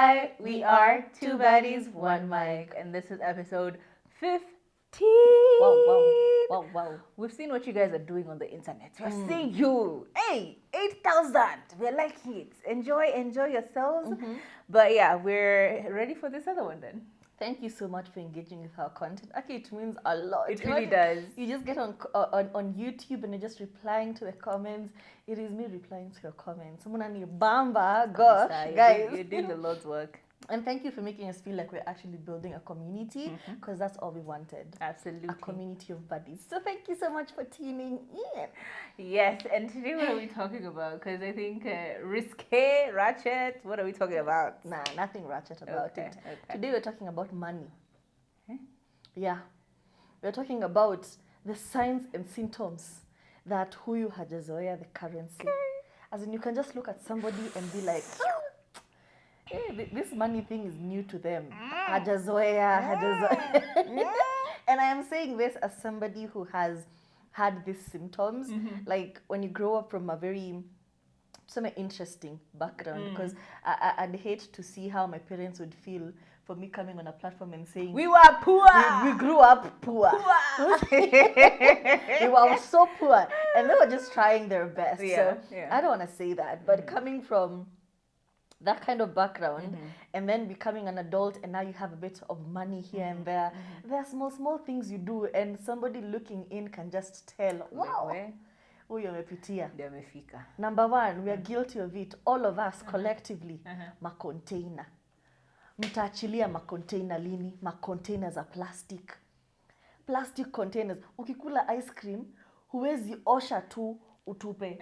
Hi, we are Two Baddies, One Mic, and this is episode 15. Wow. We've seen what you guys are doing on the internet. We're seeing you. Hey, 8,000. We're liking it. Enjoy yourselves. But yeah, we're ready for this other one then. Thank you so much for engaging with our content. Actually, it means a lot. It really does. You just get on YouTube and you're just replying to the comments. It is me replying to your comments. Bamba, gosh, guys. You're doing the Lord's work. And thank you for making us feel like we're actually building a community, because that's all we wanted. Absolutely. A community of buddies. So thank you so much for tuning in. Yes, and today what are we talking about? Because I think risque, ratchet, what are we talking about? Nah, nothing ratchet about it. Okay. Today we're talking about money. Huh? Yeah. We're talking about the signs and symptoms that huyu hajazoea the currency. As in, you can just look at somebody and be like, hey, this money thing is new to them. Hajazoea. And I am saying this as somebody who has had these symptoms. Like when you grow up from a very interesting background, because I'd hate to see how my parents would feel for me coming on a platform and saying we were poor. We grew up poor. We were so poor, and they were just trying their best. Yeah. I don't want to say that, but coming from that kind of background and then becoming an adult, and now you have a bit of money here and there, there are small things you do, and somebody looking in can just tell, wow, huyo amepitia. Ndio amefika. Number one, we are guilty of it, all of us collectively. Macontainer. Mtaachilia macontainer lini? Macontainer za plastic containers. Ukikula ice cream huwezi osha tu utupe.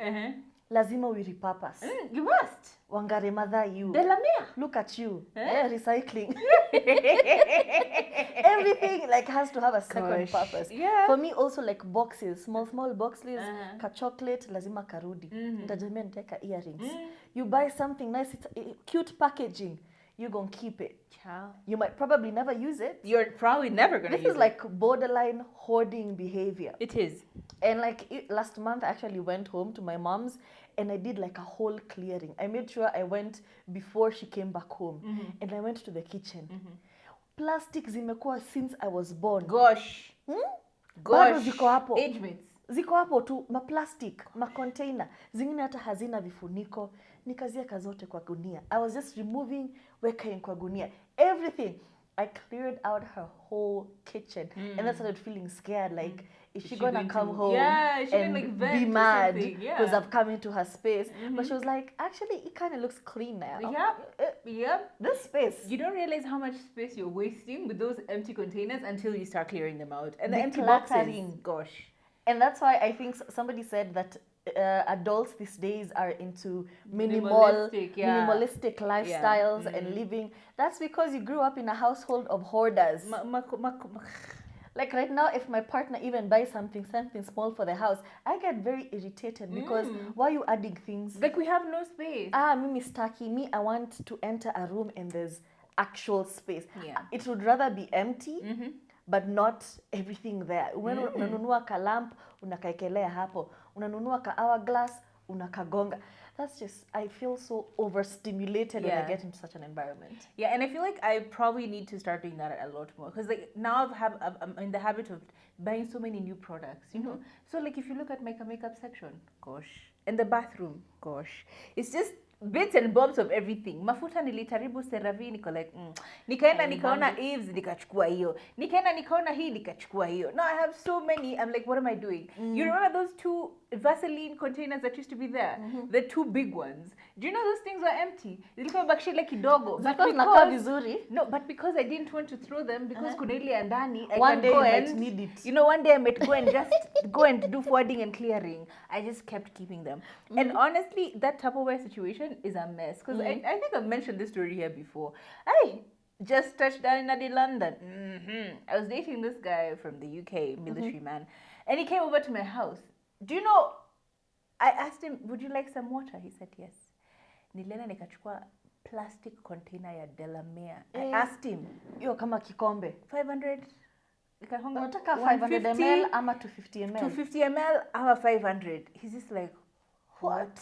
Lazima we repurpose. You must. Wangare mother you. Delamere. Look at you. Recycling. Everything like has to have a second purpose. Yeah. For me also, like boxes, small boxes, ka chocolate lazima karudi. Nitajamia niteka earrings. You buy something nice, it's cute packaging, you're going to keep it. Ciao. You might probably never use it. You're probably never going to use it. This is like borderline hoarding behavior. It is. And like last month I actually went home to my mom's and I did like a whole clearing. I made sure I went before she came back home, and I went to the kitchen. Plastic zimekuwa since I was born. Gosh. Bado ziko hapo. Age mates. Ziko hapo tu, plastic, container. Zingine hata hazina vifuniko. Nikazieka zote kwa gunia. I was just removing, weka in kwa gunia. Everything. I cleared out her whole kitchen. And then I started feeling scared, like, is she gonna come home and like be mad because Yeah. I've come into her space? But she was like, actually, it kind of looks clean now. Yep. This space. You don't realize how much space you're wasting with those empty containers until you start clearing them out. And the empty Decluttering. boxes. Gosh. And that's why I think somebody said that adults these days are into minimalistic lifestyles and living. That's because you grew up in a household of hoarders. Like right now, if my partner even buys something small for the house, I get very irritated because why are you adding things? Like we have no space. Mimi staki. I want to enter a room and there's actual space. Yeah. It would rather be empty, but not everything there. When unanunua ka lamp, unakaekelea hapo. Unanunua ka hourglass, unakagonga. That's just, I feel so overstimulated when I get into such an environment. Yeah, and I feel like I probably need to start doing that a lot more. Because like now I'm in the habit of buying so many new products, you know. So like if you look at my makeup section, gosh. And the bathroom, gosh. It's just bits and bobs of everything. Mafuta nilitaribu CeraVe, niko like, Nikaenda nikaona Eves, nikachukua hiyo. Nikaenda nikaona hii, nikachukua hiyo. Now I have so many, I'm like, what am I doing? You remember those two Vaseline containers that used to be there? The two big ones. Do you know those things were empty? Zilikuwa bakshi like kidogo. No, but because I didn't want to throw them, because kuna ile ya ndani, one day you might need it. You know, one day I might go and just go and do forwarding and clearing. I just kept keeping them. And honestly, that Tupperware situation is a mess. Because I think I've mentioned this story here before. I just touched down in London. I was dating this guy from the UK, military man. And he came over to my house. Do you know, I asked him, would you like some water? He said yes. Nilienda nikachukua plastic container ya Delamere. I asked him. Yo kama kikombe. 500. Unataka 500 ml ama 250 ml? 250 ml ama 500. He's just like, what?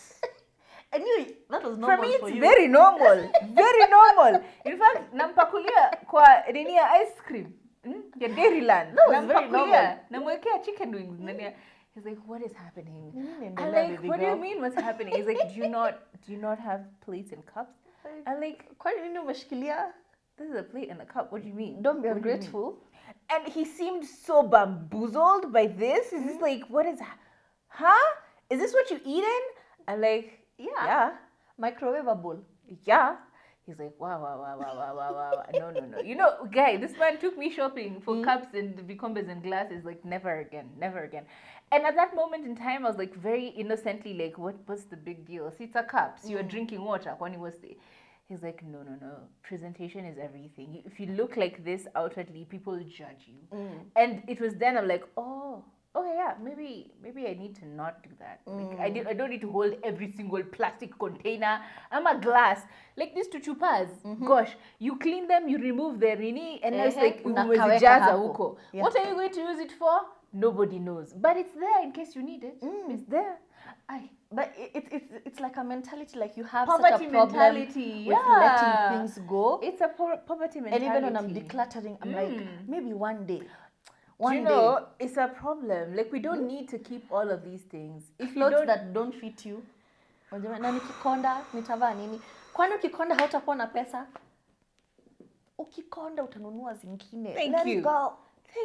I knew that was For normal me, for it's you. very normal. Very normal. In fact, nampakulia kwa nini ya ice cream. Ya Dairyland. That was very normal. Namwekea chicken wings. He's like, what is happening? I'm Endelea, like, baby what do girl. you mean what's happening? He's like, do you not have plates and cups? I'm like, Kwani nini umeshikilia? this is a plate and a cup. What do you mean? Don't be What do you mean? ungrateful. And he seemed so bamboozled by this. He's just like, what is, huh? Is this what you eat in? I'm like, yeah. Microwavable. Yeah. He's like, wow. No. You know, guy, this man took me shopping for cups and vicombes and glasses. Like, never again. And at that moment in time, I was like very innocently like, what's the big deal? See, it's a cups. You're drinking water. When he was there. He's like, no. Presentation is everything. If you look like this outwardly, people judge you. And it was then I'm like, oh, okay, yeah, maybe I need to not do that. Like, I don't need to hold every single plastic container. I'm a glass. Like these two chupas. Gosh, you clean them, you remove the rini, and it's like, umezijaza huko. Yeah. What are you going to use it for? Nobody knows. But it's there in case you need it. It's there. But it's like a mentality, like you have Poverty such a problem mentality, with letting things go. It's a poverty mentality. And even when I'm decluttering, I'm like, maybe one day. You know, it's a problem. Like, we don't need to keep all of these things. If clothes that don't fit you, na nikikonda nitavaa nini? Kwani ukikonda hautakuwa na pesa? Ukikonda utanunua zingine. Thank you. Go.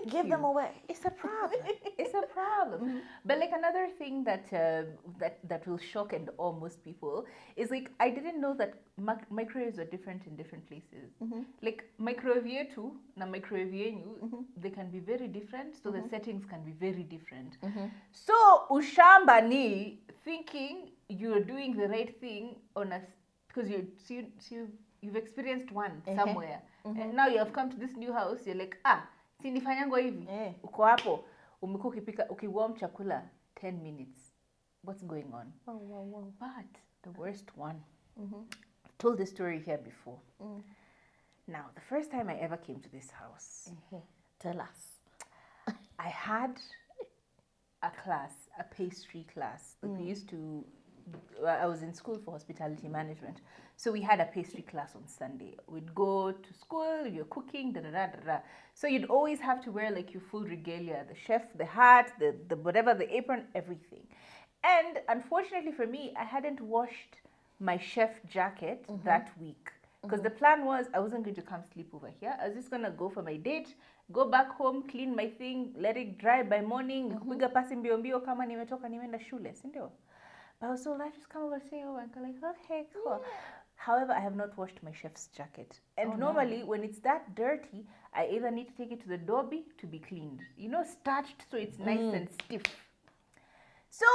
Give them away. It's a problem. It's a problem. But like another thing that that will shock and awe most people is like, I didn't know that microwaves are different in different places. Like microwave yetu na microwave yenyu, they can be very different. So the settings can be very different. So ushamba ni thinking you're doing the right thing on a, because you've experienced one somewhere, and now you have come to this new house. You're like, si nifanyango hivi. Uko hapo umekuwa ukipika ukiwarm chakula 10 minutes. What's going on? Wow. But the worst one. I've told this story here before. Now, the first time I ever came to this house, Tell us. I had a class, a pastry class. Like we used to, I was in school for hospitality management. So we had a pastry class on Sunday. We'd go to school, you're cooking, So you'd always have to wear like your full regalia, the chef, the hat, the whatever, the apron, everything. And unfortunately for me, I hadn't washed my chef jacket that week. Because the plan was I wasn't going to come sleep over here. I was just going to go for my date, go back home, clean my thing, let it dry by morning, kupiga pasi mbio mbio kama nimetoka nimeenda shule, si ndio? But I was told, I just come over and say, oh, and go like, okay, cool. However, I have not washed my chef's jacket. And normally, when it's that dirty, I either need to take it to the dobby to be cleaned. You know, starched so it's nice and stiff. So,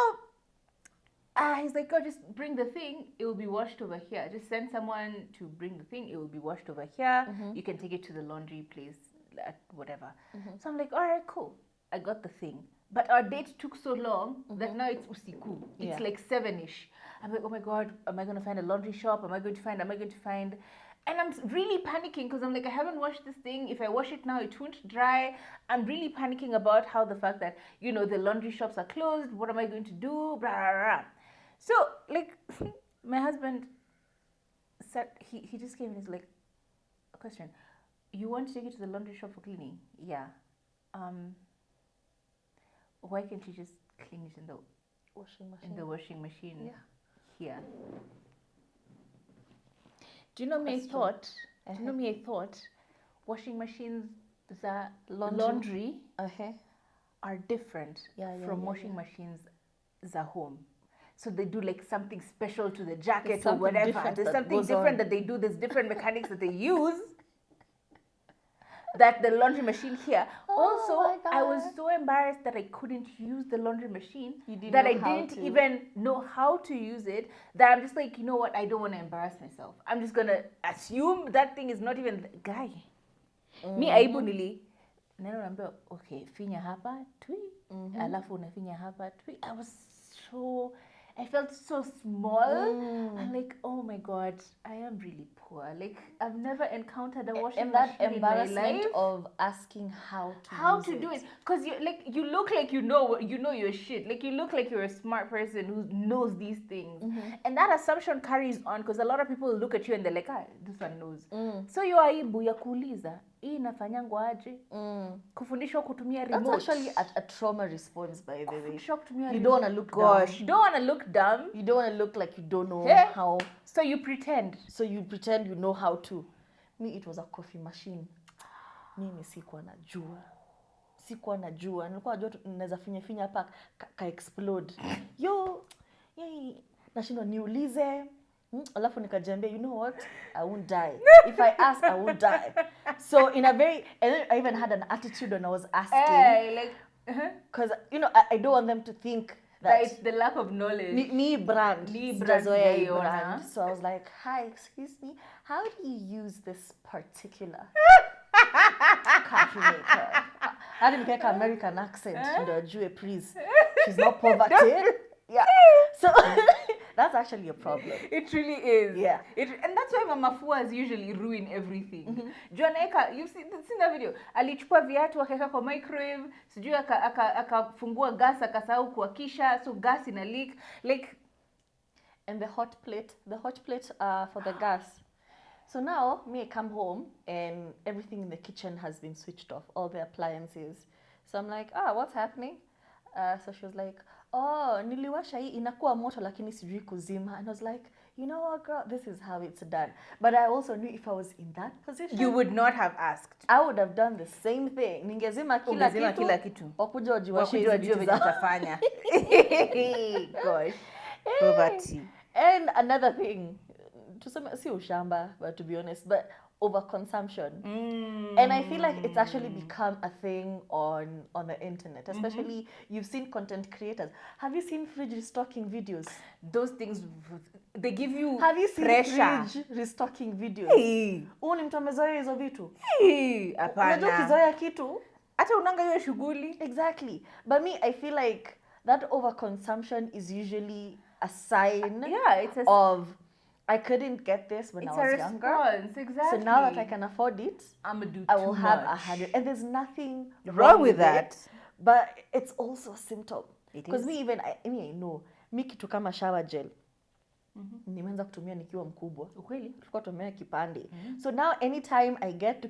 he's like, oh, just bring the thing. It will be washed over here. Just send someone to bring the thing. It will be washed over here. You can take it to the laundry place, whatever. So I'm like, all right, cool. I got the thing. But our date took so long that now it's usiku. It's like 7-ish. I'm like, oh my God, am I going to find a laundry shop? Am I going to find? And I'm really panicking because I'm like, I haven't washed this thing. If I wash it now, it won't dry. I'm really panicking about how the fact that, you know, the laundry shops are closed. What am I going to do? Blah, blah, blah. So, like, my husband said, he just came and he's like, a question. You want to take it to the laundry shop for cleaning? Yeah. Why can't you just clean it in the washing machine here? Do you know me? I thought washing machines, the laundry are different from washing machines za home. So they do like something special to the jacket or whatever. There's something different that they do. There's different mechanics that they use. That the laundry machine here. Also, I was so embarrassed that I couldn't use the laundry machine. That I didn't even know how to use it. That I'm just like, you know what? I don't want to embarrass myself. I'm just gonna assume that thing is not even guy. Me aibu nili. Neno naambia, okay, finya hapa tui. Alafu unafinya hapa tui. I was so I felt so small. I'm like, oh my God, I am really poor. Like, I've never encountered a washing And that machine in my embarrassment life. of asking how to do it, because you look like you know your shit, like you look like you're a smart person who knows these things, and that assumption carries on, because a lot of people look at you and they're like, ah, this one knows. So hiyo aibu ya kuuliza hii inafanyangwa aje, kufundishwa kutumia remote. That's actually a trauma response, by the way. You don't want to look dumb. you don't want to look dumb. You don't want to look like you don't know how. So you pretend you know how to. Me, it was a coffee machine. Mimi sikuwa najua. Nilikuwa najua naweza finya hapa ka explode. Yay. Nashindwa niulize. Alafu nikajiambia, you know what? I won't die. If I ask, I won't die. So and then I even had an attitude when I was asking. Because, I don't want them to think that it's the lack of knowledge. Ni brand. Brand. So I was like, hi, excuse me, how do you use this particular coffee maker? I didn't get an American accent. Please. She's not poverty. Yeah. So that's actually a problem. It really is. Yeah. And that's why mamafuas usually ruin everything. Joaneka, you've seen that video. Alichukua viatu akaweka kwa microwave, sijui akafungua gas akasahau kuwakisha, so gas ina leak. Like, and the hot plate for the gas. So now I come home and everything in the kitchen has been switched off, all the appliances. So I'm like, what's happening? So she was like, oh, niliwasha hii inakuwa moto lakini sijui kuzima. And I was like, you know what, girl, this is how it's done. But I also knew if I was in that position, you would not have asked. I would have done the same thing. Ningezima kila kitu. Wakuja wajiwashe hizo vitu utafanya. Gosh. Poverty. And another thing, tuseme si ushamba, but to be honest, but overconsumption. And I feel like it's actually become a thing on the internet, especially you've seen content creators. Have you seen fridge restocking videos? Those things, they give you Have you seen pressure. Fridge restocking videos? Hey. Ni mtu amezoea hizo vitu. Hapana. Unajua kizoea kitu hata unanga hiyo shughuli. Exactly. But me, I feel like that overconsumption is usually a sign of I couldn't get this when I was younger. Exactly. So now that I can afford it, I will have 100. And there's nothing wrong with that. But it's also a symptom. Because I know. Mi kitu kama shower gel. Nimeanza kutumia nikiwa mkubwa. Ukweli? Tulikuwa tumea kipande. So now anytime I get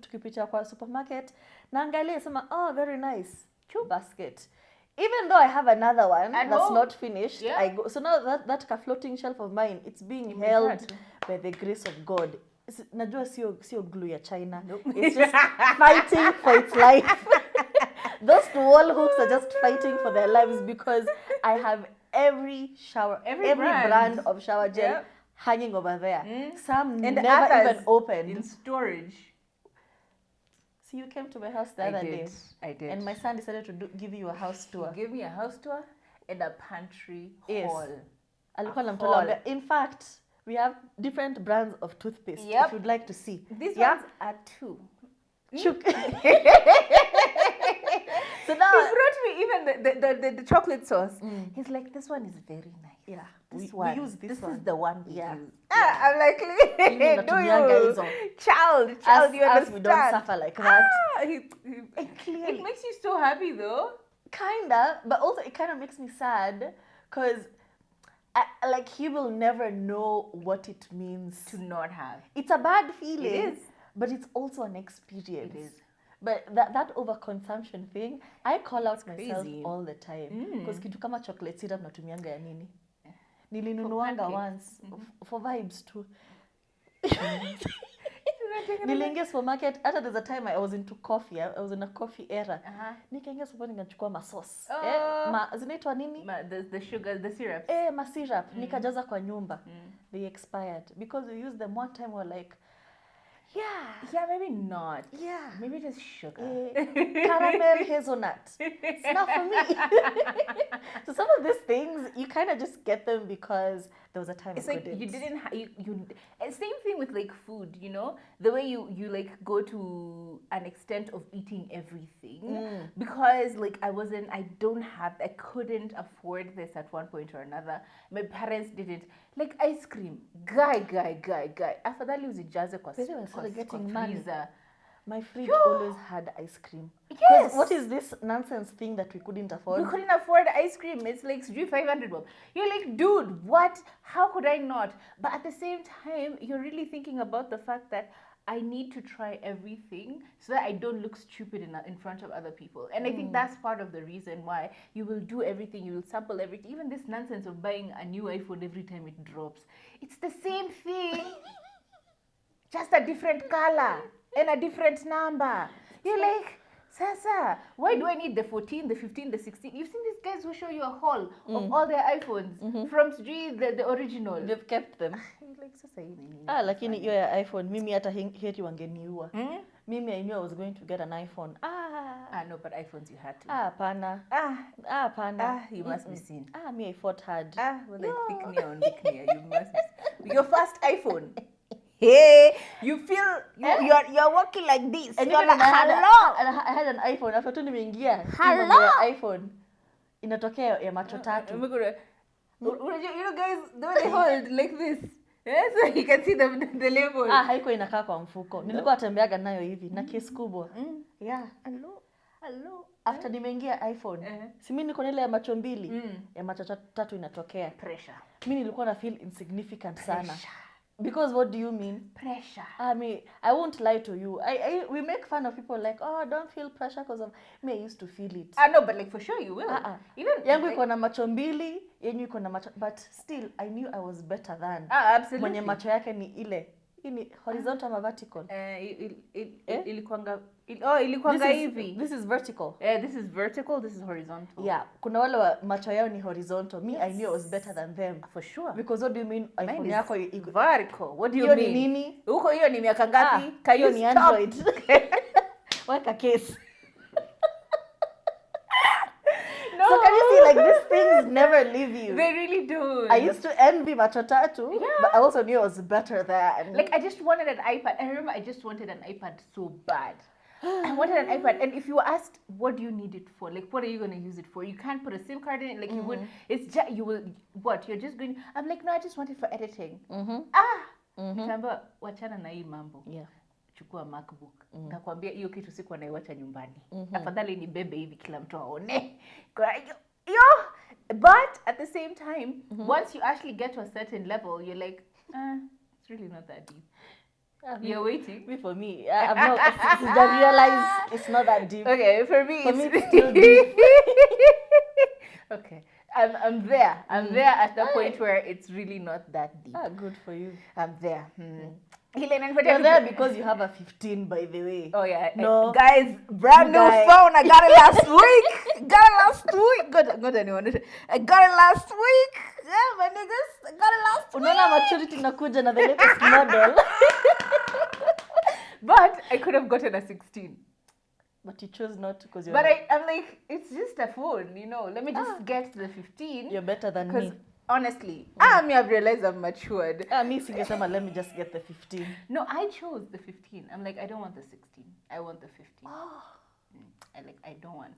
tukipitia kwa supermarket, naangalia sema, oh, very nice. Basket. Even though I have another one that's not finished, I go. So now that floating shelf of mine, it's being held by the grace of God. Najua sio glue ya China. Nope. It's just fighting for its life. Those wall hooks are just fighting for their lives because I have every brand of shower gel hanging over there. Some and never even opened. In storage. So you came to my house the other day. I did. And my son decided to give you a house tour. Give me a house tour and a pantry haul. In fact, we have different brands of toothpaste if you'd like to see. These ones are 2. So now he brought me even the chocolate sauce. He's like, this one is very nice. Yeah, we use this one. This is the one we use. I'm like, do you? Child, you understand? We don't suffer like that. It makes you so happy though. Kinda, but also it kind of makes me sad because like he will never know what it means to not have. It's a bad feeling. It is. But it's also an experience. It is. But that overconsumption thing, I call out myself all the time. Because kitu kama chocolate syrup natumianga ya nini? Nilinunuanga once. For vibes too. Niliingia supermarket. Hata there's a time I was into coffee. I was in a coffee era. Nikaingia supermarket nikachukua masos. Zinaitwa nini? The sugar, the syrup. Syrup. Nikajaza kwa nyumba. They expired. Because we used them one time, we're like, Yeah, maybe not. Yeah. Maybe just sugar. Caramel hazelnut. It's not for me. So some of these things, you kind of just get them because there was a time It's I like couldn't. you didn't and same thing with like food, you know, the way you like go to an extent of eating everything because like I couldn't afford this at one point or another. My parents didn't. Like ice cream, guy. Afadhali uzijaze kwa By the way, I started getting money. freezer. My fridge always had ice cream. Yes. What is this nonsense thing that we couldn't afford? We couldn't afford ice cream. It's like 500 bob. You're like, dude, what? How could I not? But at the same time, you're really thinking about the fact that I need to try everything so that I don't look stupid in front of other people. And I think that's part of the reason why you will do everything. You will sample everything. Even this nonsense of buying a new iPhone every time it drops. It's the same thing, just a different color and a different number. You're like, Sasa, why do I need the 14, the 15, the 16? You've seen these guys who show you a haul of all their iPhones from the original. They've kept them. You're like, Sasa, Lakini hiyo ya iPhone, mimi hata heti wangeniua. Mimi I knew I was going to get an iPhone. No, but iPhones you had to. Pana. Pana. You must be seen. Me I fought hard. Well, like pick me, you must be. Your first iPhone. Hey, you feel you're walking like this. And you're even like, hello. I had an iPhone. After tu nimeingia. Hello. iPhone. Inatokea ya macho tatu. You know guys, the way they hold like this. Yeah, so you can see the label. Haiko inakaa kwa mfuko. Nilikuwa natembeaga nayo hivi na case kubwa. Yeah. Hello. After nimeingia iPhone. Si mimi niko ile ya macho mbili. Ya macho tatu inatokea. Pressure. Mimi nilikuwa na feel insignificant sana. Because what do you mean? Pressure. I mean, I won't lie to you. We make fun of people like, oh, don't feel pressure because of me. I used to feel it. No, but like for sure you will. Even yangu iko na macho mbili, yenyu iko na macho, but still I knew I was better than. Absolutely. Mwenye macho yake ni ile. Ini horizontal ama vertical? Ilikuanga hivi. This is vertical. This is vertical, this is horizontal. Yeah, kuna wale wa macho yao ni horizontal. Me, I knew I was better than them. For sure. Because what do you mean? iPhone yako vertical. What do you mean? mean? Hiyo ni nini? Huko hiyo ni miaka ngapi? Can you ni stop? Android. Weka case. So can you see, like, these things never leave you? They really do. I used to envy macho tatu, but I also knew I was better than. Like, I just wanted an iPad. I remember I just wanted an iPad so bad. I wanted an iPad. And if you were asked, what do you need it for? Like, what are you going to use it for? You can't put a SIM card in it. Like, you would, it's just, you will, what? You're just going, I'm like, no, I just want it for editing. Nikaambia, wachana na hii mambo. Yeah. Chukua MacBook. Nakwambia hiyo kitu sikuwa naiwacha nyumbani. Afadhali ni bebe hivi kila mtu aone. Kwa hiyo, but at the same time, once you actually get to a certain level, you're like, it's really not that deep. You're waiting. For me, I've not I realized it's not that deep. Okay, for me it's still deep. Okay. I'm there. I'm there at the point where it's really not that deep. Good for you. I'm there. You're there because you have a 15, by the way. Oh yeah. No. Guys, brand new phone. I got it last week. Good anyone. I got it last week. Yeah, my niggas. I got it last week. Unaona maturity nakuja na the latest model. But I could have gotten a 16. But you chose not to because you're. But I'm like, it's just a phone, you know. Let me just get the 15. You're better than me. Honestly, I've realized I've matured. Me singesema, let me just get the 15. No, I chose the 15. I'm like, I don't want the 16. I want the 15. I don't want.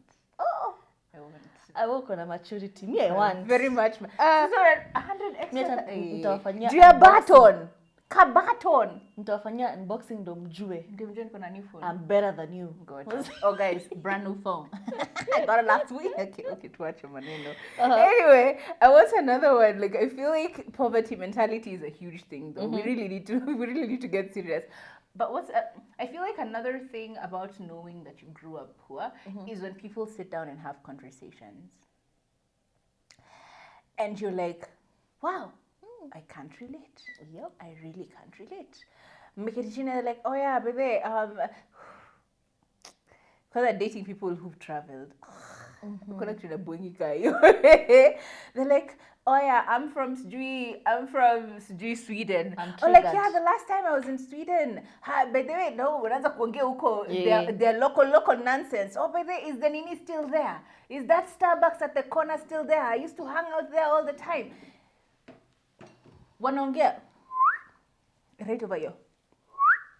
I want. I work on a maturity. Me, I want. Very much. So 100 extra. Nitawafanyia Dear Baton. Kabaton. Nitawafanyia unboxing ndo mjue. Ndio mjue niko na new phone. I'm better than you. God. Oh guys, brand new phone. I got it last week. Okay, tuache maneno. Anyway, I want another one. Like, I feel like poverty mentality is a huge thing though. We really need to get serious. But I feel like another thing about knowing that you grew up poor is when people sit down and have conversations. And you're like, wow, I can't relate. Yep. I really can't relate. They're like, oh yeah, baby, because I'm dating people who've traveled. connected to Bungika. They're like, oh yeah, I'm from Sweden. Oh, like, yeah, the last time I was in Sweden. By the way, no, unaanza kuongea huko their local nonsense. Oh, by the way, is the Nini still there? Is that Starbucks at the corner still there? I used to hang out there all the time. Wanaongea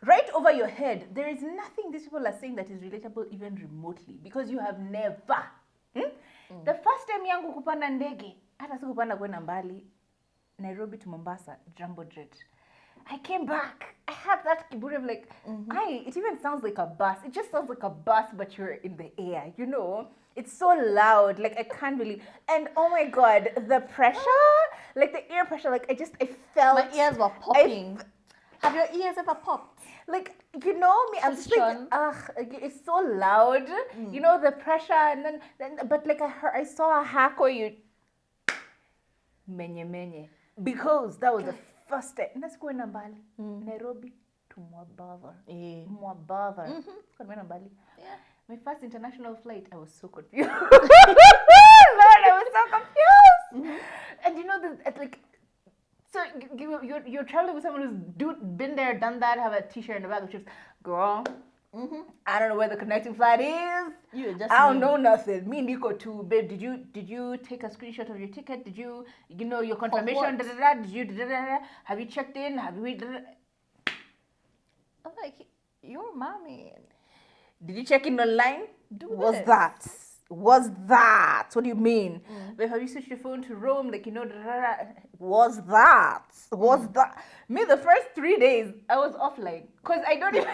right over your head. There is nothing these people are saying that is relatable even remotely, because you have never. The first time yangu kupanda ndege, hata sikupanda kwenda mbali, Nairobi to Mombasa, jumbo jet. I came back. I had that kiburi of like, it even sounds like a bus. It just sounds like a bus, but you're in the air, you know? It's so loud. Like, I can't believe. And oh my God, the pressure, like the ear pressure, like I felt. My ears were popping. Have your ears ever popped? Like, you know me, I'm just like, it's so loud. You know, the pressure, and then but like I saw a hako you menye. Because that was the first time. Let's go in Bali. Nairobi to Mwabava. Mwabava. Yeah. My first international flight, I was so confused. Lord, I was so confused. And you know, like, so you're traveling with someone who's been there, done that, have a t-shirt in the bag of chips. Girl, I don't know where the connecting flight is. I don't know nothing. Me, Nico too, babe. Did you take a screenshot of your ticket? Did you know your confirmation? Did you have you checked in? Have you? I'm like, your mommy. Did you check in online? That? What do you mean? But have you switched your phone to Rome? Like, you know, was that? Me, the first 3 days, I was offline. Because I don't even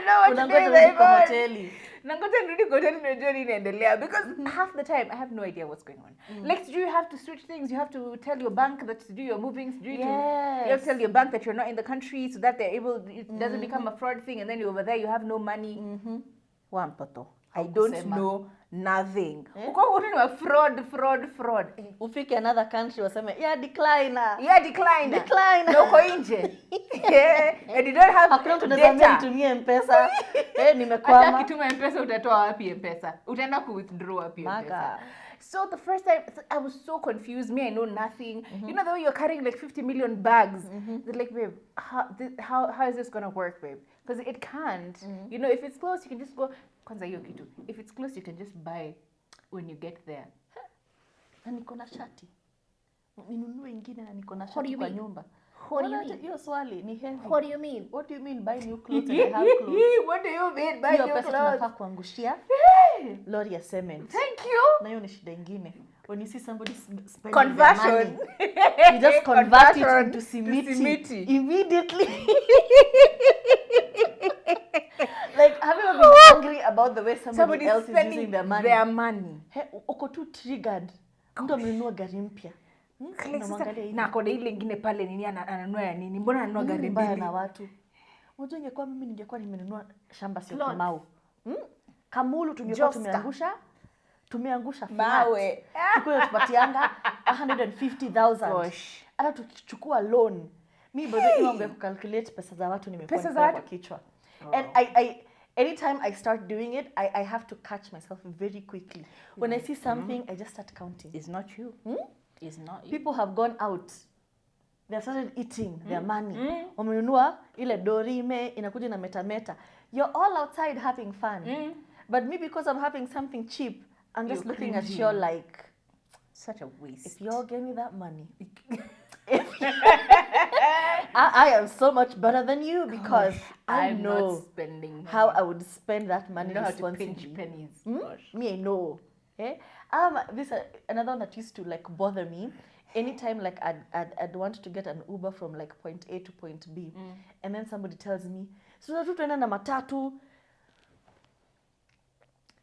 know what to do. Because half the time, I have no idea what's going on. Like, do you have to switch things? You have to tell your bank that to do your movings. You have to tell your bank that you're not in the country so that they're able, it doesn't become a fraud thing. And then you're over there, you have no money. I don't know nothing. Fraud. Ufike another country waseme, decline. No nje. And you don't have data. Nitumie M-Pesa. Nimekwama. Hata kituma M-Pesa utatoa wapi M-Pesa? Utaenda ku-withdraw wapi M-Pesa? So the first time, I was so confused. Me, I know nothing. You know the way you're carrying like 50 million bags. They're like, babe, how is this going to work, babe? Because it can't. You know, if it's close, you can just go. If it's close, you can just buy when you get there. Na niko na shati. Ninunue ingine na niko na What do shati you kwa mean? nyumba. What do you mean? Hiyo swali ni heavy. What do you mean? What do you mean buy new clothes and I have clothes? What do you mean buy Hiyo new pesa clothes? tunafaa kuangushia lori ya cement. Thank you. Na hiyo ni shida ingine. When you see somebody spending Conversion. their money, you just convert it into simiti immediately. Like, have you ever been angry about the way somebody else is using their money? Uko too triggered. Mtu amenunua gari mpya. Na kona ile ingine pale nini ananunua ya nini? Mbona ananunua gari mbili na watu? Unajua ingekuwa mimi ningekuwa nimenunua shamba sio Kimau. Kamulu tungekuwa tumeangusha mawe. Tukule tupatianga 150,000. Gosh. Hata tukichukua loan. Mimi bado niombe kucalculate pesa za watu nimekuwa kwa kichwa. And anytime I start doing it, I have to catch myself very quickly. When I see something, I just start counting. It's not you. It's not you. People have gone out. They have started eating their money. Wamenunua ile dorime inakuja na meta. You're all outside having fun. But me, because I'm having something cheap, I'm just looking at you like such a waste. If y'all gave me that money, I am so much better than you because I know not spending how I would spend that money. You know how to pinch pennies. Me, I know. This another one that used to like bother me. Anytime like I'd want to get an Uber from like point A to point B, and then somebody tells me, "So tunaenda na matatu."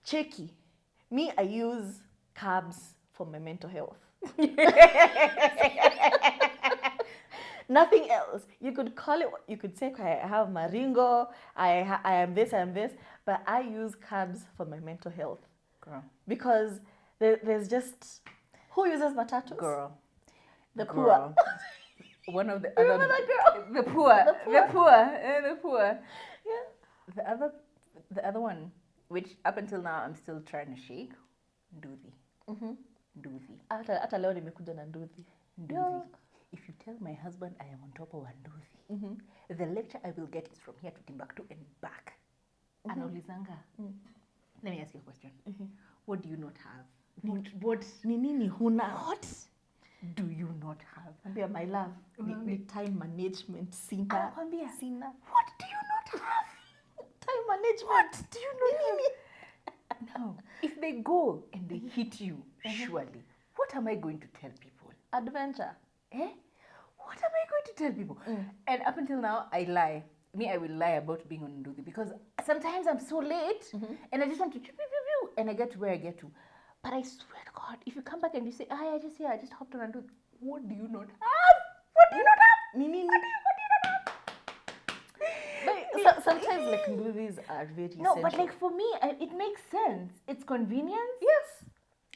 Checky. Me, I use cabs for my mental health. Nothing else. You could call it, you could say I have Maringo, I am this, but I use cabs for my mental health. Girl. Because there's just, who uses matatus? Girl. The poor. One of the Remember that girl? The poor. The poor. The poor. Yeah. The other one. which up until now I'm still trying to shake. Nduthi. Nduthi. Hata leo nimekuja na nduthi. Nduthi. If you tell my husband I am on top of a nduthi, the lecture I will get is from here to Timbuktu and back. Anaulizanga. Let me ask you a question. What do you not have? What? Ni nini huna? What do you not have? Ambia, my love, ni time management. Sina. Sina. What do you not have? Time management. What do you not have? No. If they go and they hit you, surely, what am I going to tell people? Adventure. What am I going to tell people? And up until now, I lie. I will lie about being on Nduthi because sometimes I'm so late and I just want to and I get to where I get to. But I swear to God, if you come back and you say, I just hopped on Nduthi, what do you not have? What do you not have? What do you not have? But sometimes like Nduthis are very No, essential. but like for me, it makes sense. It's convenience. Yes.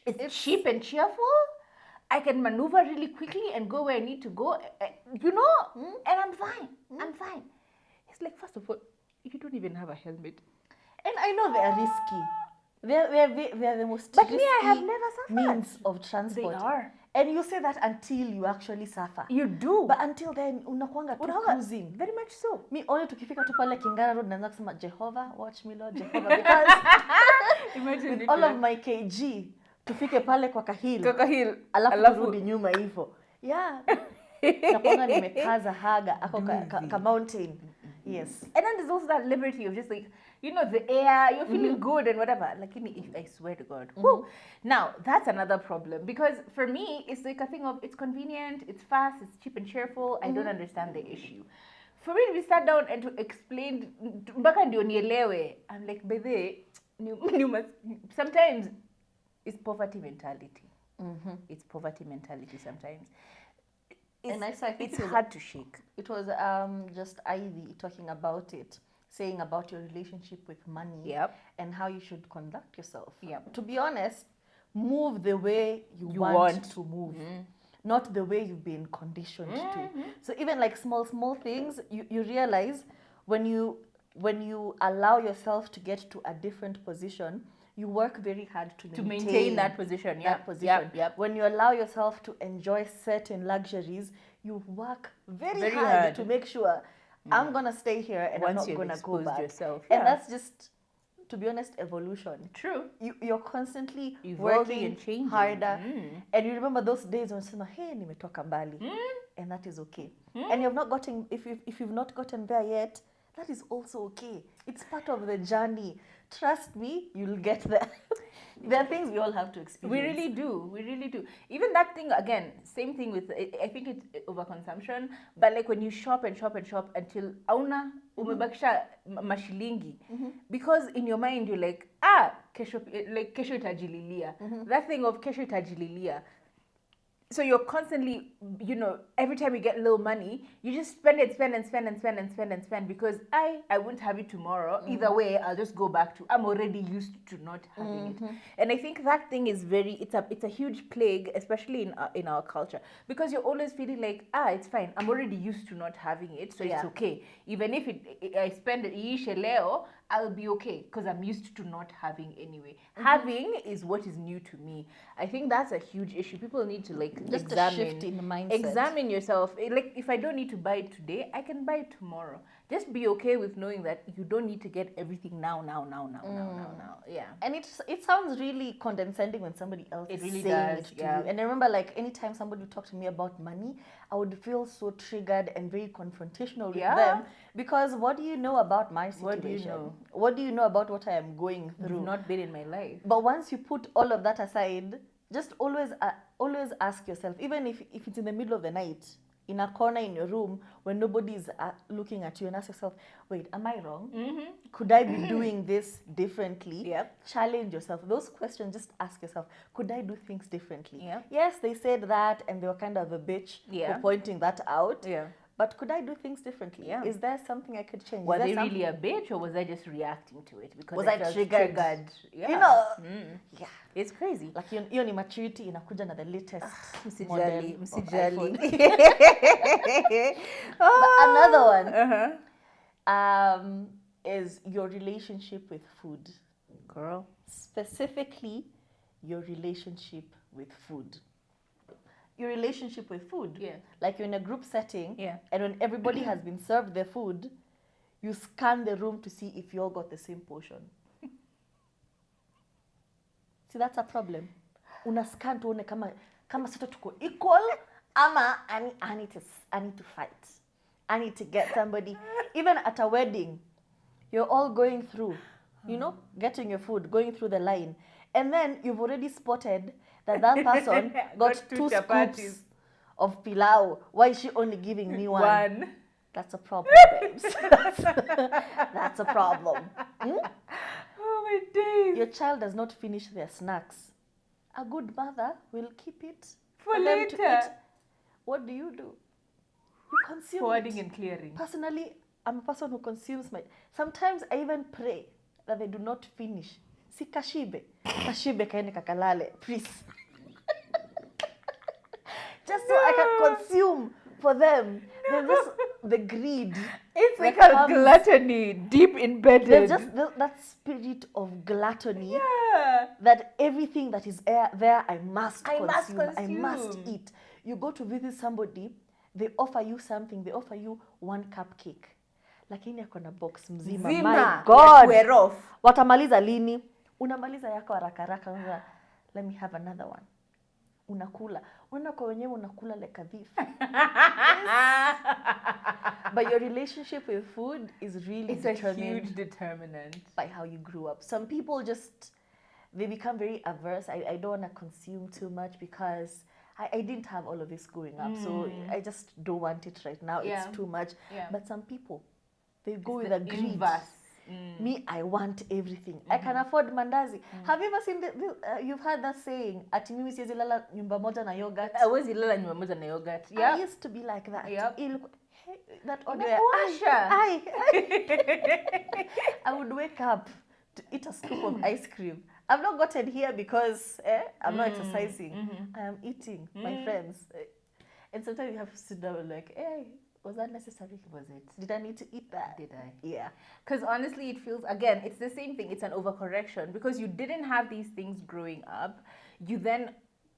It's cheap and cheerful. I can maneuver really quickly and go where I need to go, and I'm fine. I'm fine. It's like, first of all, you don't even have a helmet. And I know they are risky. They are the most But risky me, I have never suffered. means of transport. They are. And you say that until you actually suffer. You do. But until then, unakuanga tu cruising. Very much so. Me only tukifika tu pale Kingara Road naanza kusema Jehovah, watch me Lord, Jehovah. Because Imagine with all of my kg, tufike pale kwa kahil. Kaka Hill. Alafu turudi nyuma hivyo. Yeah. Nakuanga nimekaza haga ako ka mountain. Yes. And then there's also that liberty of just like, the air, you're feeling good and whatever. Like, I swear to God. Woo. Now, that's another problem. Because for me, it's like a thing of, it's convenient, it's fast, it's cheap and cheerful. I don't understand the issue. For me to be sat down and to explain, mpaka ndio nielewe, I'm like, bebe, sometimes it's poverty mentality. It's poverty mentality sometimes. And I think it's hard to shake. It was just Ivy talking about it, saying about your relationship with money and how you should conduct yourself. To be honest, move the way you want to move, not the way you've been conditioned to. So even like small things, you realize when you allow yourself to get to a different position, you work very hard to maintain that position. When you allow yourself to enjoy certain luxuries, you work very hard to make sure I'm going to stay here and once I'm not going to go back. Yourself. And that's just, to be honest, evolution. True. You're constly evolving working and changing harder. And you remember those days when you say, hey, nimetoka mbali. And that is okay. And you've not gotten, if you've not gotten there yet, that is also okay. It's part of the journey. Trust me, you'll get there. There are things we all have to experience. We really do. Even that thing, again, same thing with, I think it's overconsumption, but like when you shop until auna umebakisha mashilingi, because in your mind you're like, kesho itajililia. That thing of kesho itajililia. So you're constantly, every time you get little money, you just spend because I won't have it tomorrow. Either way, I'll just go back to, I'm already used to not having it. And I think that thing is it's a huge plague, especially in our culture, because you're always feeling like, it's fine. I'm already used to not having it, so it's okay. Even if I spend iishe leo, I'll be okay because I'm used to not having anyway. Having is what is new to me. I think that's a huge issue. People need to just examine, a shift in mindset. Examine yourself. Like if I don't need to buy it today, I can buy it tomorrow. Just be okay with knowing that you don't need to get everything now. Yeah. And it sounds really condescending when somebody else is really saying does, it to you. And I remember anytime somebody would talk to me about money, I would feel so triggered and very confrontational with them, because what do you know about my situation? What do you know? What do you know about what I am going through? You've not been in my life. But once you put all of that aside, just always ask yourself, even if it's in the middle of the night, in a corner in your room when nobody's looking at you, and ask yourself, wait, am I wrong? Could I be doing this differently? Challenge yourself. Those questions, just ask yourself, could I do things differently? Yes, they said that and they were kind of a bitch for pointing that out. But could I do things differently? Is there something I could change? Was they really a bitch, or was I just reacting to it? Because was I triggered? Yeah. It's crazy. Like hiyo ni maturity inakuja na the latest msijali. But another one is your relationship with food. Girl. Specifically, your relationship with food. Your relationship with food. Yeah. Like you're in a group setting, Yeah. and when everybody has been served their food, you scan the room to see if you all got the same portion. See, that's a problem. Una scan tuone kama sote tuko equal, ama I need to fight. I need to get somebody. Even at a wedding, you're all going through, getting your food, going through the line. And then you've already spotted that person got two scoops of pilau. Why is she only giving me one? That's a problem, babes. That's a problem. Oh my days. Your child does not finish their snacks. A good mother will keep it For them later. to eat. What do? You consume Forwarding it. and clearing. Personally, I'm a person who consumes my... Sometimes I even pray that they do not finish. Si kashibe. Kashibe kaene kakalale. Please. Just so I can consume for them. There's just the greed. It's like a gluttony deep embedded. There's just that spirit of gluttony. Yeah. That everything that is there, I must consume. I consume. must eat. You go to visit somebody, they offer you something. They offer you one cupcake. Lakini yako na box mzima. My God. We're off. Watamaliza lini? Unamaliza yako haraka. Let me have another one. Unakula. Unaona kwa wenyewe unakula like a thief. But your relationship with food is really It's determined a huge determinant by how you grew up. Some people they become very averse. I don't want to consume too much because I didn't have all of this growing up. So I just don't want it right now. Yeah. It's too much. Yeah. But some people, they go with a greed. Inverse. Me, I want everything. I can afford mandazi. Have you ever seen you've heard that saying, ati mimi siwezi lala nyumba moja na yogurt? Hawezi lala nyumba moja na yogurt. Yeah. I used to be like that. Yep. That order. I would wake up to eat a scoop of ice cream. I've not gotten here because I'm not exercising. I am eating, my friends. And sometimes you have to sit down and like, hey, was that necessary? Was it? Did I need to eat that? Did I? Yeah. Because honestly, it feels, again, it's the same thing. It's an overcorrection because you didn't have these things growing up. You then,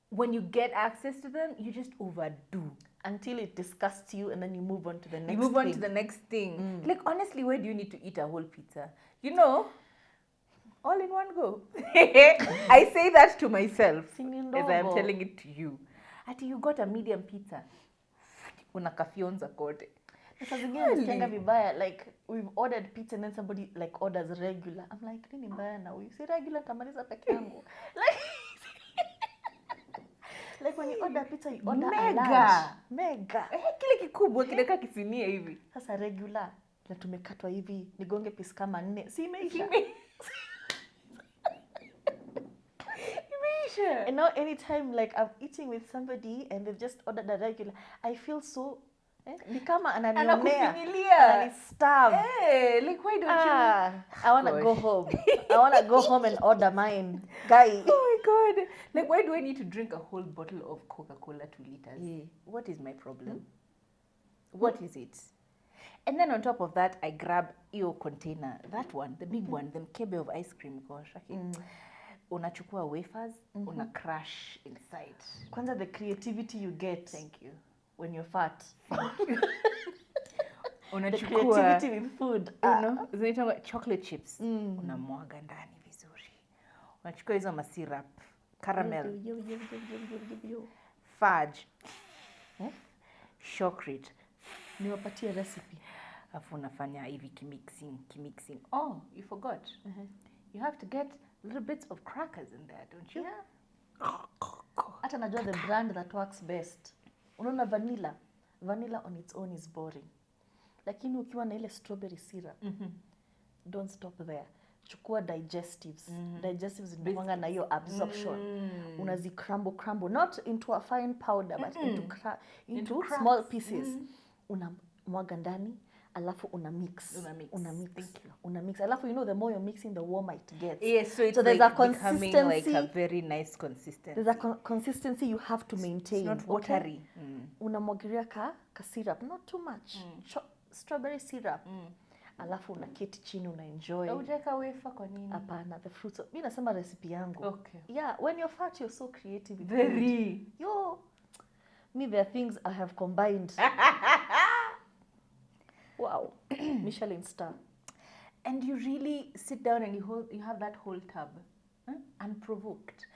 when you get access to them, you just overdo. Until it disgusts you and then you move on to the next thing. You move on to the next thing. Like, honestly, where do you need to eat a whole pizza? You know, all in one go. I say that to myself as I'm telling it to you. Ati you got a medium pizza. Unakafyonza kote. Sasa zingine nasikianga vibaya, like we've ordered pizza and then somebody like orders regular. I'm like, nini mbaya na huyu? Si regular tamaliza peke yangu. Like when you order pizza, you order a large. Mega. Kile kikubwa kinaka kisinia hivi. Sasa regular na tumekatwa hivi, nigonge piece kama 4. Si imeisha. And now anytime like I'm eating with somebody and they've just ordered a regular, I feel so ni kama ananionea. Anani-starve. Hey, like why don't you? I want to go home. I want to go home and order mine. Guy. Oh my God. Like why do I need to drink a whole bottle of Coca-Cola 2 liters? Yeah. What is my problem? What is it? And then on top of that, I grab your container. That one, the big one, the mkebe of ice cream. Gosh, okay. Unachukua wafers, una crush inside. Kwanza the creativity you get. Thank you. When you're fat. The creativity with food. Zinaitwa chocolate chips. Unamwaga ndani vizuri. Unachukua hizo masirap, caramel, fudge, chocolate. Niwapatie recipe. Afu unafanya hivi kimixing. Oh, you forgot. You have to get little bits of crackers in there, don't you? Yeah. Hata najua the brand that works best. Unaona vanilla. Vanilla on its own is boring. Lakini ukiwa na ile strawberry syrup, don't stop there. Chukua digestives. Digestives inawanga na hiyo absorption. Unazi crumble, not into a fine powder, but into small pieces. Unamwaga ndani, alafu una mix. Alafu the more you're mixing, the warmer it gets. Yes, so it's there's like a consistency, becoming like a very nice consistency. There's a consistency you have to maintain. It's not watery. Unamwagiria ka syrup, not too much. Strawberry syrup. alafu unaketi chini unaenjoy. Hujaweka wafer kwa nini? Hapana, the fruits. Mimi nasema recipe yangu. Okay. Yeah, when you're fat you're so creative. Very. Yo, me there are things I have combined. Wow. Michelin star. And you really sit down and you have that whole tub, unprovoked.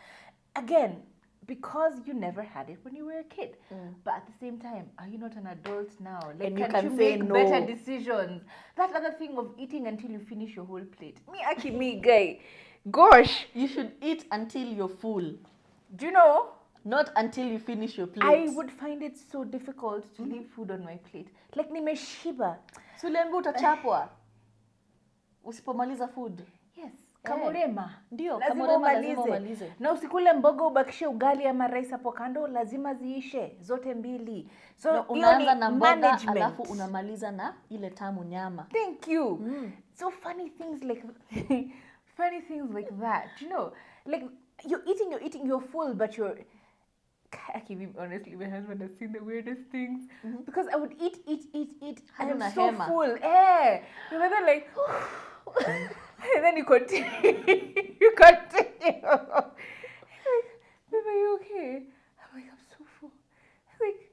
Again, because you never had it when you were a kid. But at the same time, are you not an adult now? Like, And you can't can you say make no. better decisions? That other thing of eating until you finish your whole plate. Me guy. Gosh. You should eat until you're full. Do you know? Not until you finish your plate. I would find it so difficult to leave food on my plate. Like nimeshiba. So uliambiwa utachapwa usipomaliza food. Yes. Kamorema. Ndio, Lazima kamorema lazima umalize. Na usikule mboga ubakishe ugali ama rice hapo kando, lazima ziishe zote mbili. So No, unaanza na mboga management. alafu unamaliza na ile tamu nyama. Thank you. So funny things like that. You know, like you're eating, you're full, but you're. Honestly, my husband has seen the weirdest things because I would eat. I am so hema. full. You know, then like, and then you continue. You continue. Like, babe, are you okay? I'm like, I'm so full. I'm like,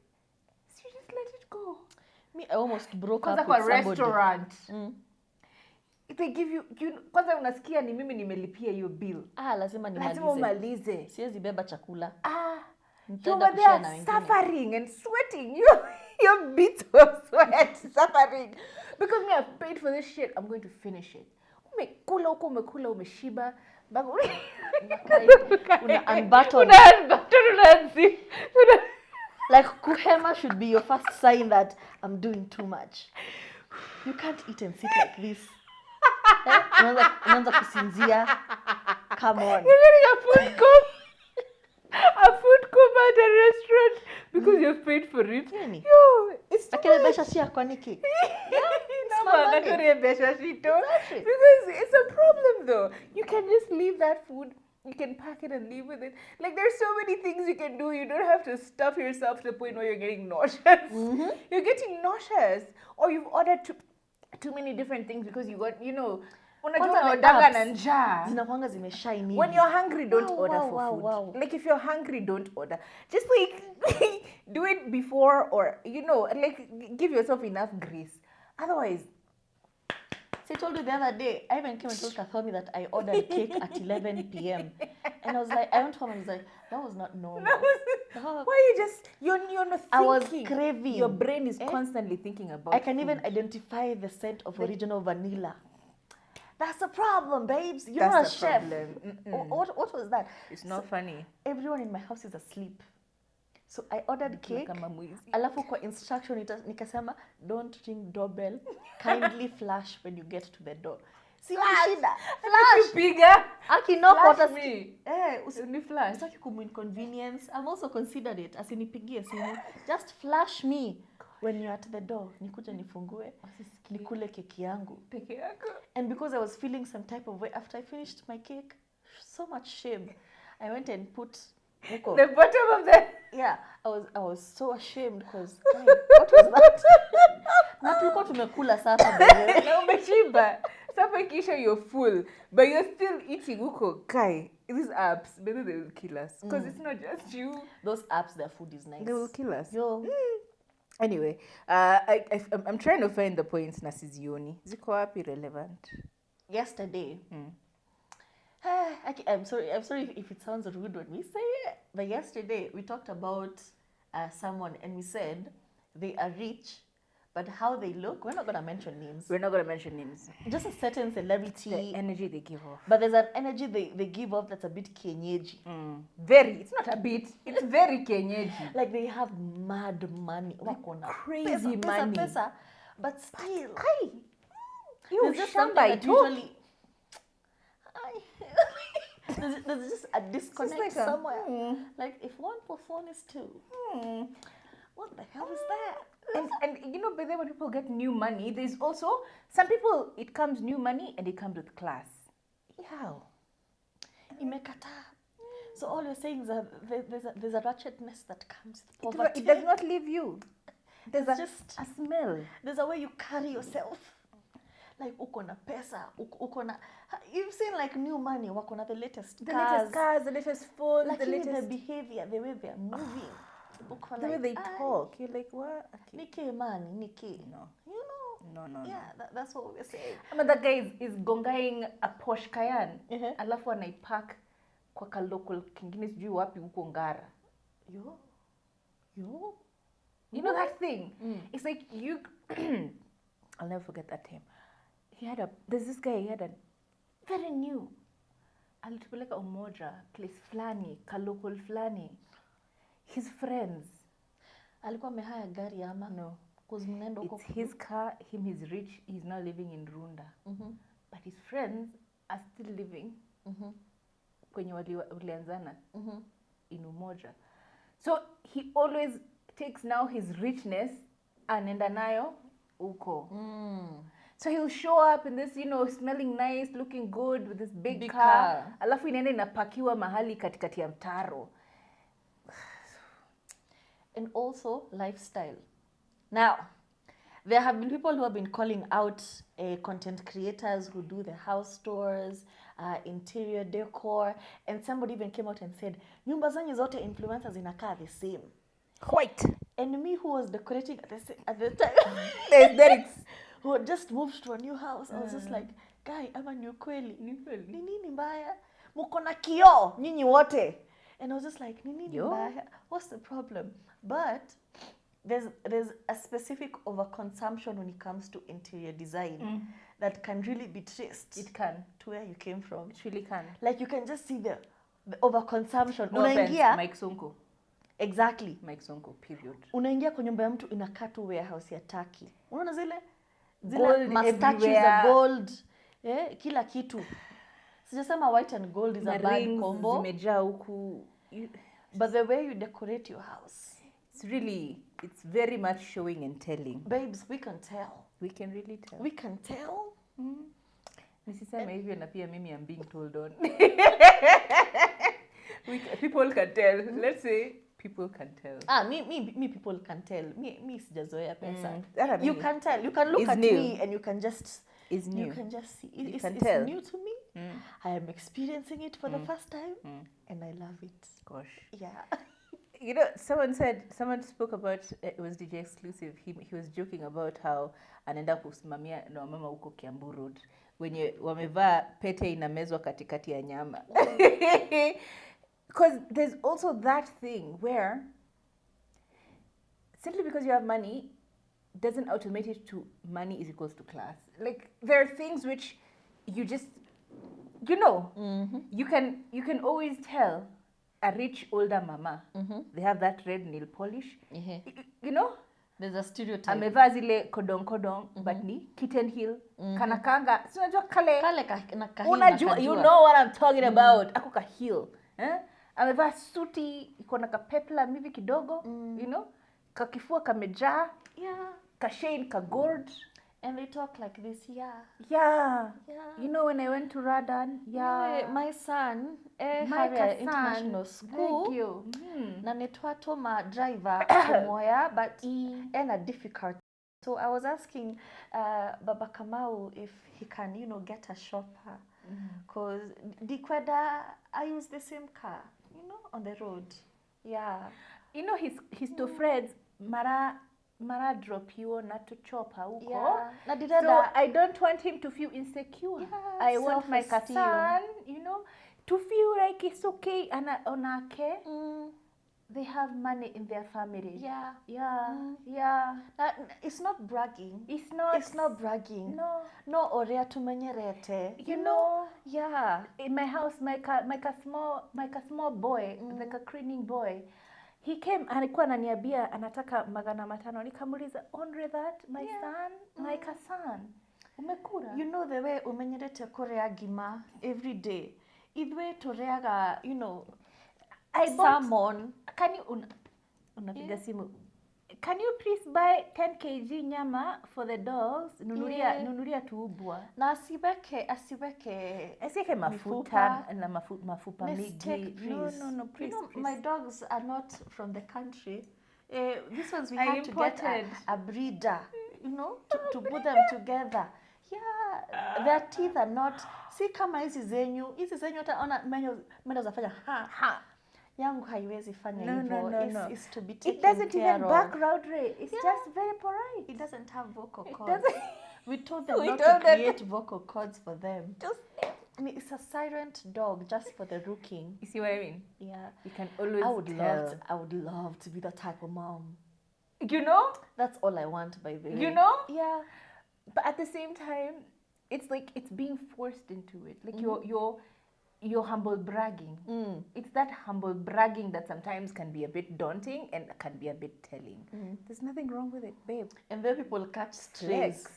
so you just let it go. Me, I almost broke up Kwanza with kwa somebody. restaurant. They give you kwanza unasikia ni mimi nimelipia hiyo bill. Lazima nimalize. Lazima umalize. Siwezi beba chakula. You were there suffering and sweating. Your bits of sweat suffering. Because me, I've paid for this shit. I'm going to finish it. Umekula huko, umekula, umeshiba. Una unbutton. Like kuhema should be your first sign that I'm doing too much. You can't eat and sit like this. Unaanza kusinzia. Come on. You're getting a food coma at a restaurant because you've paid for it. Really? Yo, it's too Lakini much. besha si kwa niki. Exactly. Exactly. Because it's a problem though. You can just leave that food. You can pack it and leave with it. Like there's so many things you can do. You don't have to stuff yourself to the point where you're getting nauseous. You're getting nauseous, or you've ordered too many different things because you got, unajua unadanga na njaa. Zinakuanga zimeshine. When you're hungry, don't order for wow, food. wow. Like if you're hungry, don't order. Just like do it before, or like give yourself enough grace. Otherwise, So I told you the other day, I even came and told Kathomi that I ordered cake at 11 p.m. And I was like, I went home and was like, that was not normal. why you're not thinking? I was craving. Your brain is constantly thinking about I can food. even identify the scent of original vanilla. That's the problem, babes. You're That's not a the chef. problem. What was that? It's not funny. Everyone in my house is asleep. So I ordered cake. Kama mwizi. Alafu kwa instruction nikasema, don't ring doorbell. Kindly flash when you get to the door. See shida. Flash. Piga. Akinoko Flash me. Usini flash. Sitaki kuminconvenience. I've also considered it. Asinipigie simu. Just flash me when you're at the door. Nikuje nifungue. Nikule keki yangu. Peke yako. And because I was feeling some type of way after I finished my cake, so much shame. I went and put The bottom of the... Yeah, I was so ashamed because what was that? Na tulikuwa tumekula sasa baby. Na umeshiba. Sasa kisha you're full, but you're still eating huko. Kai, these apps, maybe they will kill us because it's not just you. Those apps, their food is nice. They will kill us. Yo. Anyway, I'm trying to find the points na sizioni. Ziko wapi relevant? Yesterday. I'm sorry if it sounds rude when we say it, but yesterday we talked about someone and we said they are rich, but how they look, we're not going to mention names. We're not going to mention names. Just a certain celebrity. The energy they give off. But there's an energy they give off that's a bit kenyeji. Very. It's not a bit. It's very kenyeji. Like they have mad money. Crazy money. Pesa, but still. You just something that usually... there's just a disconnect like somewhere. Like if 1 plus 1 is 2. What the hell is that? And by the way, when people get new money, there's also some people, it comes new money and it comes with class. Yeah. Imekata. So all you're saying is that there's a ratchetness that comes with poverty. It does not leave you. There's just a smell. There's a way you carry yourself. like uko na pesa, uko na, you've seen like new money, wako na the latest The cars. latest cars, the latest phones, Like the latest... the behavior, the way they're moving. The way they talk. You're like, what? Okay. Niki money, Niki. No. You know? No. Yeah, that's what we're saying. I mean, that guy is gongaing a Porsche Cayenne. Alafu anaipark kwa ka local kingine sijui wapi huko Ngara. Yo. You know that thing? It's like you... I'll never forget that time. There's this guy, he had a very new. Alitupeleka Umoja, place flani, ka local flani. His friends. Alikuwa amehaya gari ama? No. It's his car, he's rich, he's now living in Runda. But his friends are still living kwenye walianzana in Umoja. So he always takes now his richness anaenda nayo uko. So he'll show up in this, smelling nice, looking good with this big car. Alafu inaenda inapakiwa mahali katikati ya mtaro. And also lifestyle. Now, there have been people who have been calling out content creators who do the house tours, interior decor, and somebody even came out and said, nyumba zenyu zote influencers inakaa the same. White. And me who was decorating at the time, who had just moved to a new house, I was just like, guy, ama ni ukweli. Ni nini mbaya? Muko na kioo, nyinyi wote. And I was just like, ni nini mbaya? What's the problem? But there's a specific overconsumption when it comes to interior design that can really be traced. It can. To where you came from. It really can. Like you can just see the overconsumption. No offense, Mike Sonko. Exactly. Mike Sonko, period. Unaingia kwa nyumba ya mtu inakaa tu warehouse ya Turkey. Unaona zile gold za gold. Kila kitu. Sijasema white and gold is a bad combo. Zimejaa huku. But the way you decorate your house, it's very much showing and telling. Babes, we can tell. We can really tell. We can tell. Nisiseme hivyo na pia mimi am being told on. People can tell. Let's say people can tell. Me people can tell. Me sijazoea pesa. You can tell. You can look at me and you can just... It's new. You can just see. It's new to me. I am experiencing it for the first time, and I love it. Gosh. Yeah. Someone spoke about, it was DJ Exclusive, he was joking about how anaenda kusimamia na wamama huko Kiambu Road wenye wamevaa pete inamezwa katikati ya nyama. Because there's also that thing where simply because you have money doesn't automate it to money is equals to class. Like there are things which you just, you can always tell a rich older mama. They have that red nail polish. There's a stereotype. Amevaa zile kodong, but ni kitten heel. Kanakanga. Si unajua kale unajua, you know what I'm talking about. Ako ka heel. Amevaa suti, iko na kapepla mivi kidogo. Kakifua kamejaa. Kashain ka gold. And they talk like this, Yeah. When I went to Radan, my son, Harrier International School. Thank you. Na netwato ma driver kumoya, but a difficult. So I was asking Baba Kamau if he can, get a shopper. Because Dikweda, I use the same car, on the road. Yeah. His two friends, Mara drop you na to chop huko. Yeah. So I don't want him to feel insecure. I want my son, to feel like it's okay and they have money in their family. Yeah. It's not bragging. It's not bragging. No orea tumenyerete. Yeah. In my house, my small boy, like a cleaning boy. He came, alikuwa ananiambia anataka 500. Nikamuliza, Andre that, my son, like a son. Umekura. The way umenyerete korea gima every day. Idwe toreaga, salmon. Can you, unapiga simu. Can you please buy 10 kg nyama for the dogs? Nunulia tuubwa. Na asiweke mafuta na mafupa mingi. No, please. My dogs are not from the country. This ones we had to get a breeder, to put them together. Yeah, their teeth are not, si kama hizi zenyu utaona meno zafanya ha. Yangu haiwezi fanya hivyo. No. It's to be taken It doesn't care even of. background Ray. It's just very polite. It doesn't have vocal It cords. doesn't. We told them We not told to them. create vocal cords for them. Just. It's a silent dog just for the rooking. You see what I mean? Yeah. You can always I would love to be that type of mom. You know? That's all I want, by the way. You know? Yeah. But at the same time, it's like it's being forced into it. Like you're humble bragging. It's that humble bragging that sometimes can be a bit daunting and can be a bit telling. There's nothing wrong with it, babe. And then people catch strays. Flex.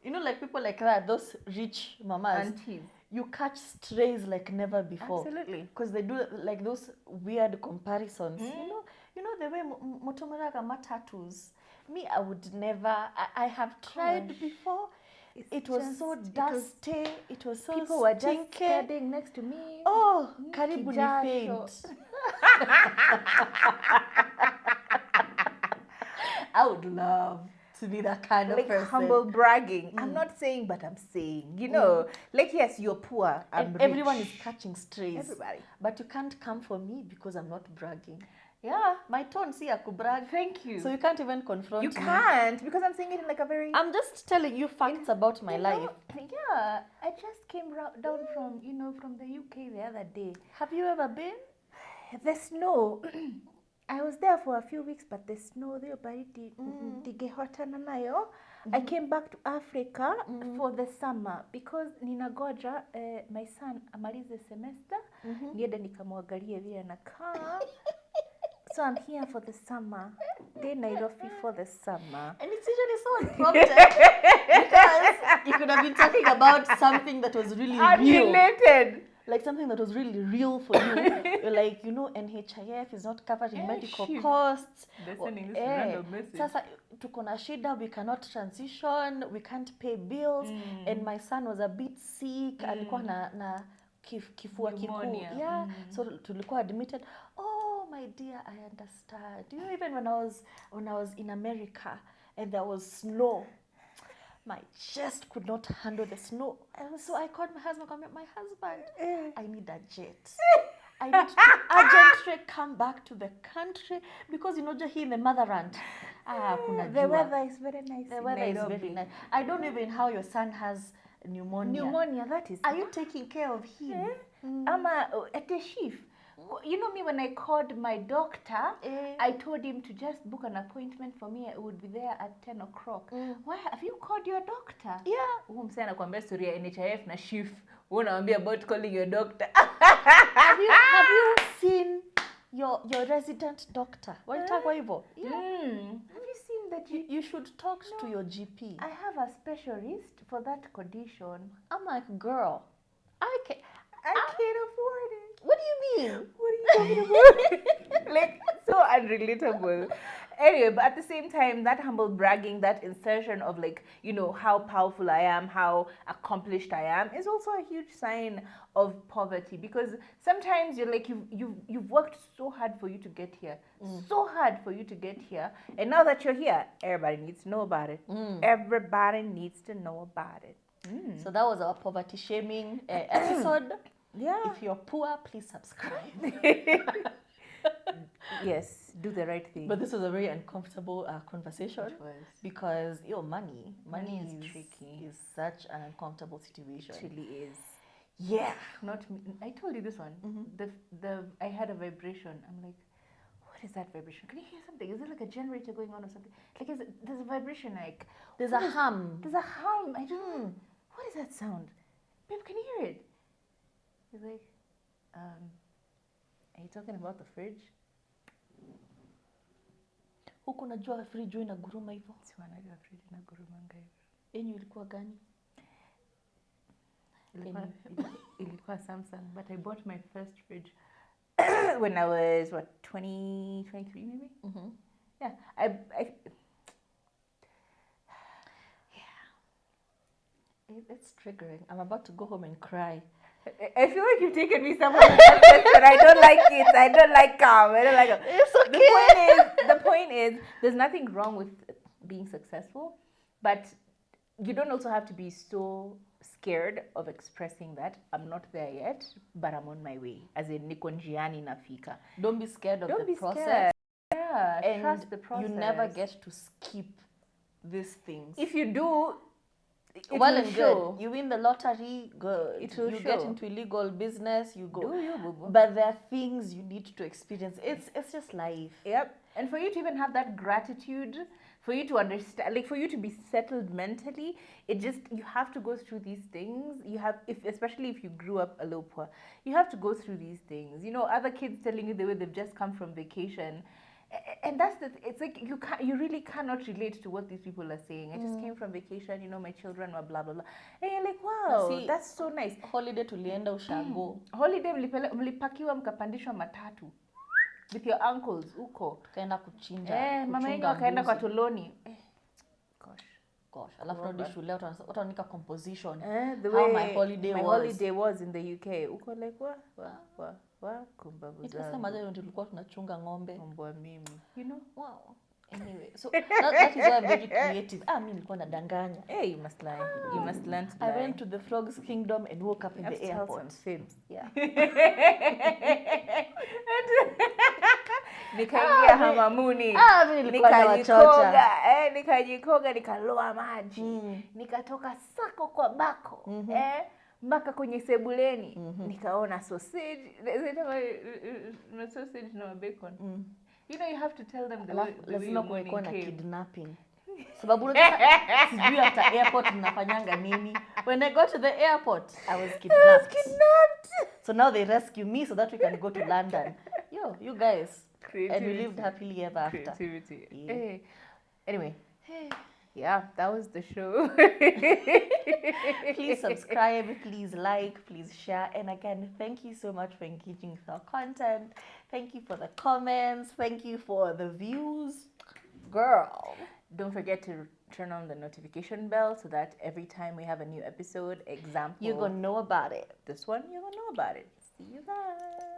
You know, like people like that, those rich mamas. Aunties. You catch strays like never before. Absolutely. Because they do like those weird comparisons. You know the way Motomaraga tattoos. Me, I would never. I have tried before. It was so dusty. It was so people were stinky. just standing next to me. Oh, karibu ni faint. I would love to be that kind of person. Humble bragging. I'm not saying, but I'm saying. You know, like yes, you're poor. I'm rich. Everyone is catching strays. Everybody. But you can't come for me because I'm not bragging. Yeah. My tone, see, I could brag. Thank you. So you can't even confront me. You can't because I'm saying it in like a very. I'm just telling you facts about my life. Yeah, I just came down from from the UK the other day. Have you ever been? The snow. I was there for a few weeks, but the snow there, I came back to Africa for the summer because ninagoja my son amalize semester. Niende nikamwangalie vile anakaa. So I'm here for the summer. Day Nairobi for the summer. And it's usually so unprompted because you could have been talking about something that was really unrelated. Real. Like something that was really real for you. You're like, NHIF is not covering medical costs. Listening this random message. Sasa tuko na shida, we cannot transition, we can't pay bills. And my son was a bit sick. Alikuwa na kifua kikuu. Yeah. So tulikuwa admitted. Oh my dear, I understand. You know, even when I was in America and there was snow, my chest could not handle the snow. So I called my husband, my husband, I need a jet. I need to urgently come back to the country because just here in the motherland. The weather is very nice. The weather is very nice. I don't know even how your son has pneumonia. Pneumonia, that is. Are you taking care of him? I'm at a shift. You know me, when I called my doctor, I told him to just book an appointment for me. I would be there at 10 o'clock. Why? Have you called your doctor? Yeah. Msana anakuambia story ya NHIF na shift. Unaambia about calling your doctor. Have you seen your resident doctor? Have you seen that you should talk to your GP? I have a specialist for that condition. I'm like, girl, I can't afford it. What do you mean? What are you talking about? Like, so unrelatable. Anyway, but at the same time, that humble bragging, that insertion of like, how powerful I am, how accomplished I am, is also a huge sign of poverty because sometimes you're like, you've worked so hard for you to get here, and now that you're here, everybody needs to know about it. Everybody needs to know about it. So that was our poverty shaming episode. Yeah. If you're poor, please subscribe. Yes, do the right thing. But this was a very uncomfortable conversation because money is tricky. Is such an uncomfortable situation. It really is. Yeah. Not me. I told you this one. I had a vibration. I'm like, what is that vibration? Can you hear something? Is it like a generator going on or something? Like, there's a vibration like... There's a hum. There's a hum. I don't know. What is that sound? Babe, can you hear it? He's like, are you talking about the fridge? Huko najua fridge inaguruma hivyo. Si wanajua fridge inagurumanga hivyo. Yenyu ilikuwa gani? Ilikuwa Samsung, but I bought my first fridge when I was 23 maybe. Yeah, it's triggering. I'm about to go home and cry. I feel like you've taken me somewhere with that question. I don't like it. I don't like calm. I don't like it. It's okay. The point is, there's nothing wrong with being successful, but you don't also have to be so scared of expressing that I'm not there yet, but I'm on my way. As in niko njiani nafika. Don't be scared of Don't the be process. scared. Yeah, And trust the process. you never get to skip these things. If you do, well and good. You win the lottery, good. It will you show. Get into illegal business, you go. Do you, boo-boo? But there are things you need to experience. It's just life. Yep. And for you to even have that gratitude, for you to understand, like for you to be settled mentally, it just, you have to go through these things. You have, especially if you grew up a little poor, you have to go through these things. You know, other kids telling you the way they've just come from vacation. And that's it's like you really cannot relate to what these people are saying. I just came from vacation, you know, my children were blah blah blah, and you're like, wow, See, that's so nice. Holiday tulienda ushago. Holiday mlipakiwa mkapandishwa matatu with your uncles huko, tukaenda kuchinja, mama yenu akaenda kwa Toloni. Gosh, alafu rudi shule utaandika composition. The how way my holiday was in the UK. Uko like wa kumbavu zangu. Nitasema leo tulikuwa tunachunga ng'ombe. Mbwa mimi. You know? Wow. Anyway, so that is why I'm very creative. Mimi nilikuwa nadanganya. Hey, you must lie. You must learn to lie. I went to the Frog's Kingdom and woke up in the airport. Yeah. Nikaingia hamamuni. Nikajikoga, nikaloa maji. Nikatoka sako kwa bako. Mpaka kwenye sebuleni. Nikaona sausage. Sausage na bacon. You know, you have to tell them the way lazima kuweko na kidnapping. Sababu sijui after airport mnafanyanga nini. When I got to the airport, I was kidnapped. So now they rescue me so that we can go to London. Yo, you guys. Creativity. And we lived happily ever after. Creativity. Yeah. Hey. Anyway. Yeah, that was the show. Please subscribe, please like, please share. And again, thank you so much for engaging with our content. Thank you for the comments. Thank you for the views. Girl. Don't forget to turn on the notification bell so that every time we have a new episode, example, you're going to know about it. This one, you're going to know about it. See you guys.